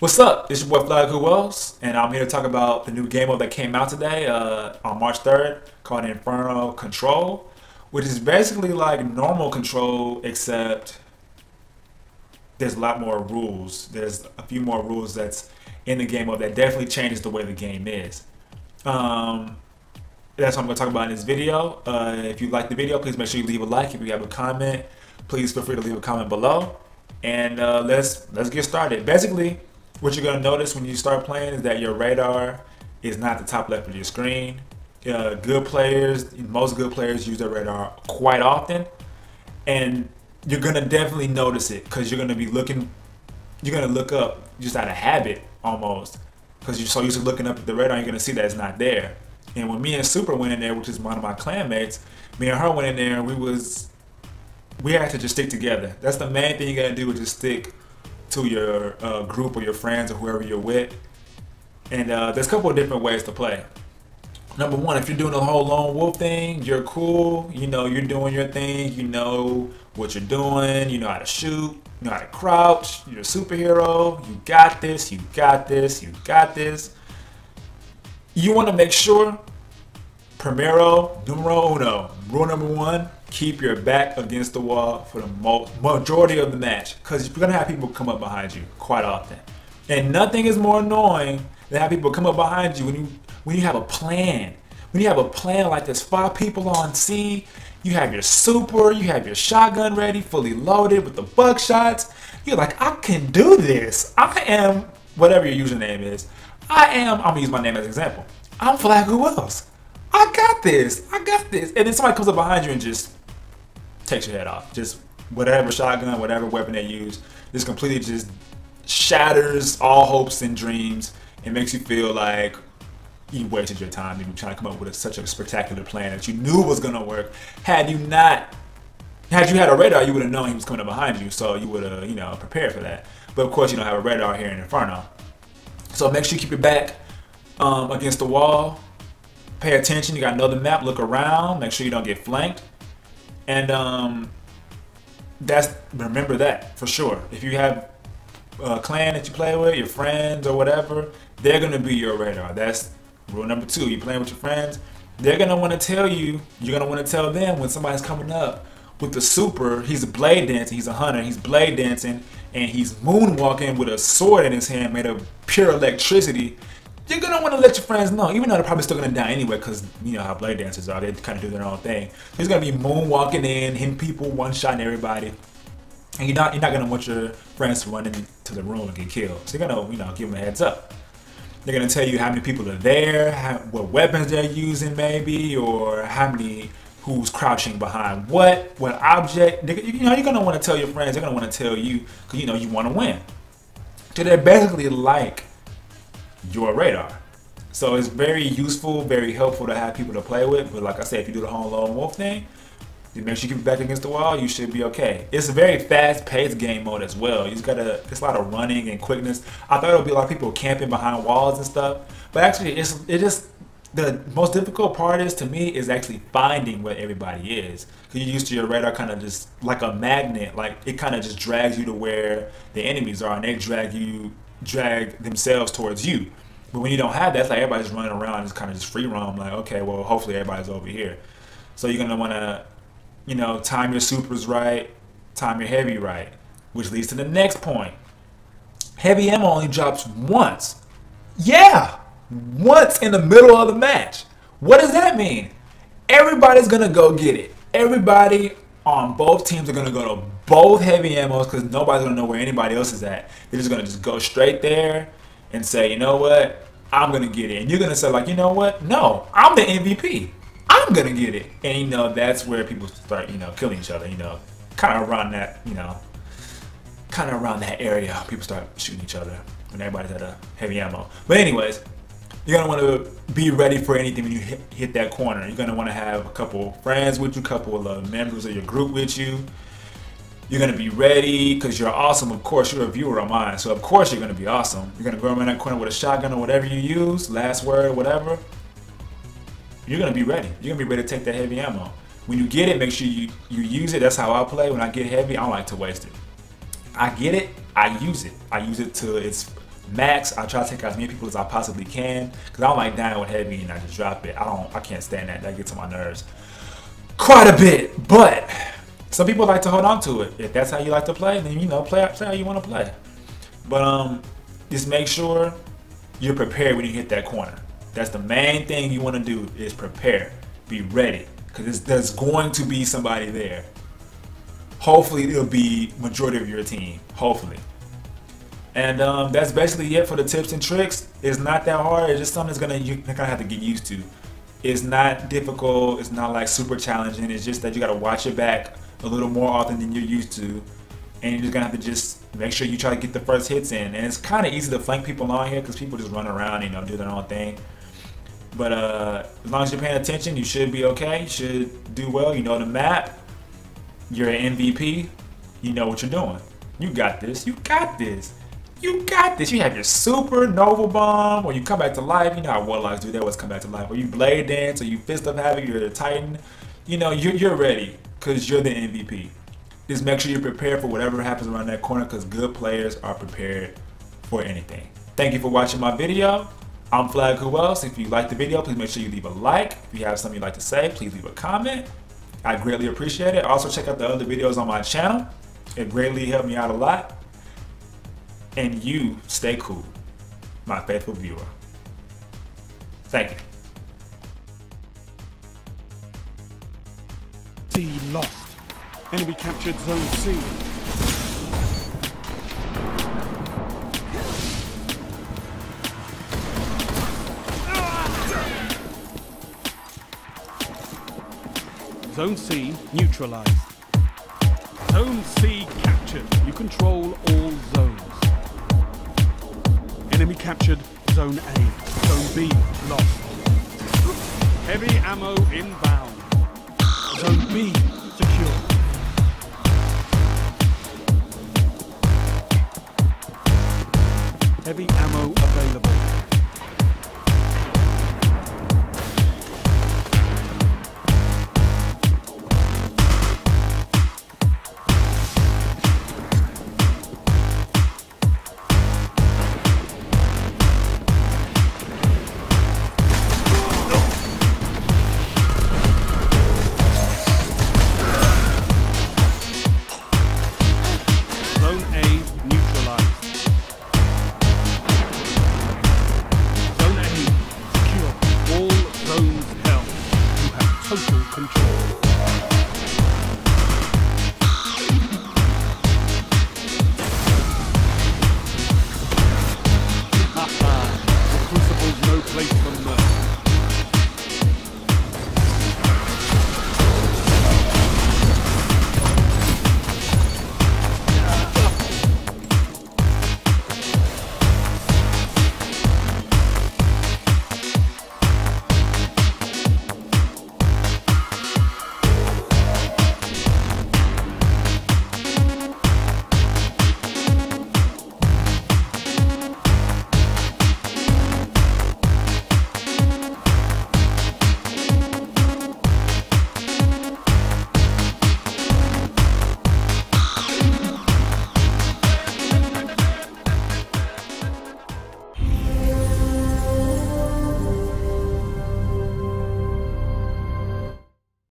What's up? It's your boy Flag Who Else, and I'm here to talk about the new game mode that came out today on March 3rd called Inferno Control, which is basically like normal Control except there's a lot more rules. There's a few more rules that's in the game mode that definitely changes the way the game is. That's what I'm going to talk about in this video. If you like the video, please make sure you leave a like. If you have a comment, please feel free to leave a comment below. And let's get started. Basically, what you're going to notice when you start playing is that your radar is not the top left of your screen. Good players, most good players use their radar quite often, and you're going to definitely notice it because you're going to be looking, you're going to look up just out of habit almost because you're so used to looking up at the radar, you're going to see that it's not there. And when me and Super went in there, which is one of my clan mates, me and her went in there and we had to just stick together. That's the main thing you got to do, is just stick to your group or your friends or whoever you're with. And there's a couple of different ways to play. Number one, if you're doing the whole lone wolf thing, you're cool. You know, you're doing your thing. You know what you're doing. You know how to shoot. You know how to crouch. You're a superhero. You got this. You got this. You got this. You want to make sure, primero, numero uno, rule number one, keep your back against the wall for the majority of the match, because you're going to have people come up behind you quite often. And nothing is more annoying than have people come up behind you when you have a plan. When you have a plan like there's 5 people on C, you have your super, you have your shotgun ready, fully loaded with the buckshots. You're like, I can do this. I am, whatever your username is, I'm going to use my name as an example. I'm Flag Who Else. I got this. I got this. And then somebody comes up behind you and just takes your head off. Just whatever shotgun, whatever weapon they use, just completely just shatters all hopes and dreams and makes you feel like you wasted your time. You were trying to come up with such a spectacular plan that you knew was going to work. Had you had a radar, you would have known he was coming up behind you, so you would have, prepared for that. But of course, you don't have a radar here in Inferno. So make sure you keep your back against the wall. Pay attention. You got another map. Look around. Make sure you don't get flanked. And remember that for sure. If you have a clan that you play with, your friends or whatever, they're gonna be your radar. That's rule number 2. You're playing with your friends. They're gonna want to tell you. You're gonna want to tell them when somebody's coming up with the super. He's blade dancing. He's a hunter. He's blade dancing, and he's moonwalking with a sword in his hand made of pure electricity. You're gonna want to let your friends know, even though they're probably still gonna die anyway, because you know how blade dancers are. They kind of do their own thing. He's gonna be moonwalking in, hitting people, one-shotting everybody, and you're not gonna want your friends to run into the room and get killed. So you're gonna, give them a heads up. They're gonna tell you how many people are there, what weapons they're using, maybe, or who's crouching behind what object. You're gonna want to tell your friends. They're gonna want to tell you because you want to win. So they're basically like your radar. So it's very useful, very helpful to have people to play with. But like I said, if you do the whole lone wolf thing, you make sure you keep your back against the wall, you should be okay. It's a very fast-paced game mode as well. You just there's a lot of running and quickness. I thought it would be a lot of people camping behind walls and stuff, but actually the most difficult part to me is actually finding where everybody is. Because you're used to your radar kind of just like a magnet, like it kind of just drags you to where the enemies are, and they drag themselves towards you. But when you don't have that, it's like everybody's running around, just kind of just free roam, like, okay, well, hopefully everybody's over here. So you're gonna want to, time your supers right, time your heavy right, which leads to the next point. Heavy ammo only drops once. Yeah, once in the middle of the match. What does that mean? Everybody's gonna go get it. Everybody on both teams are gonna go to both heavy ammos because nobody's gonna know where anybody else is at. They're just gonna go straight there and say, you know what, I'm gonna get it. And you're gonna say, like, you know what, no, I'm the MVP. I'm gonna get it. And that's where people start, killing each other, kind of around that, kind of around that area. People start shooting each other when everybody's at a heavy ammo. But anyways, you're gonna want to be ready for anything when you hit that corner. You're gonna want to have a couple friends with you, a couple of members of your group with you. You're gonna be ready because you're awesome. Of course, you're a viewer of mine, so of course you're gonna be awesome. You're gonna go around that corner with a shotgun or whatever you use, last word, whatever. You're gonna be ready. You're gonna be ready to take that heavy ammo. When you get it, make sure you use it. That's how I play. When I get heavy, I don't like to waste it. I get it, I use it. I use it to its Max, I try to take out as many people as I possibly can because I don't like dying with heavy and I just drop it. I can't stand that. That gets on my nerves quite a bit. But some people like to hold on to it. If that's how you like to play, then play how you want to play. But just make sure you're prepared when you hit that corner. That's the main thing you want to do is prepare. Be ready because there's going to be somebody there. Hopefully it'll be majority of your team. Hopefully. And that's basically it for the tips and tricks. It's not that hard. It's just something you're gonna have to get used to. It's not difficult. It's not like super challenging. It's just that you gotta watch your back a little more often than you're used to, and you're just gonna have to just make sure you try to get the first hits in. And it's kind of easy to flank people on here because people just run around and do their own thing. But as long as you're paying attention, you should be okay. You should do well. You know the map. You're an MVP. You know what you're doing. You got this. You got this. You got this. You have your supernova bomb, or you come back to life. You know how warlocks do. They always come back to life. Or you blade dance, or you fist of havoc. You're a titan. You're ready because you're the MVP. Just make sure you're prepared for whatever happens around that corner because good players are prepared for anything. Thank you for watching my video. I'm Flag Who Else. If you like the video, please make sure you leave a like. If you have something you'd like to say, please leave a comment. I greatly appreciate it. Also, check out the other videos on my channel. It greatly helped me out a lot. And you stay cool, my faithful viewer. Thank you. C lost. Enemy captured Zone C. Zone C neutralized. Zone C captured. You control all zones. Enemy captured Zone A. Zone B lost. Heavy ammo inbound. Zone B secure. Heavy ammo available. Total control.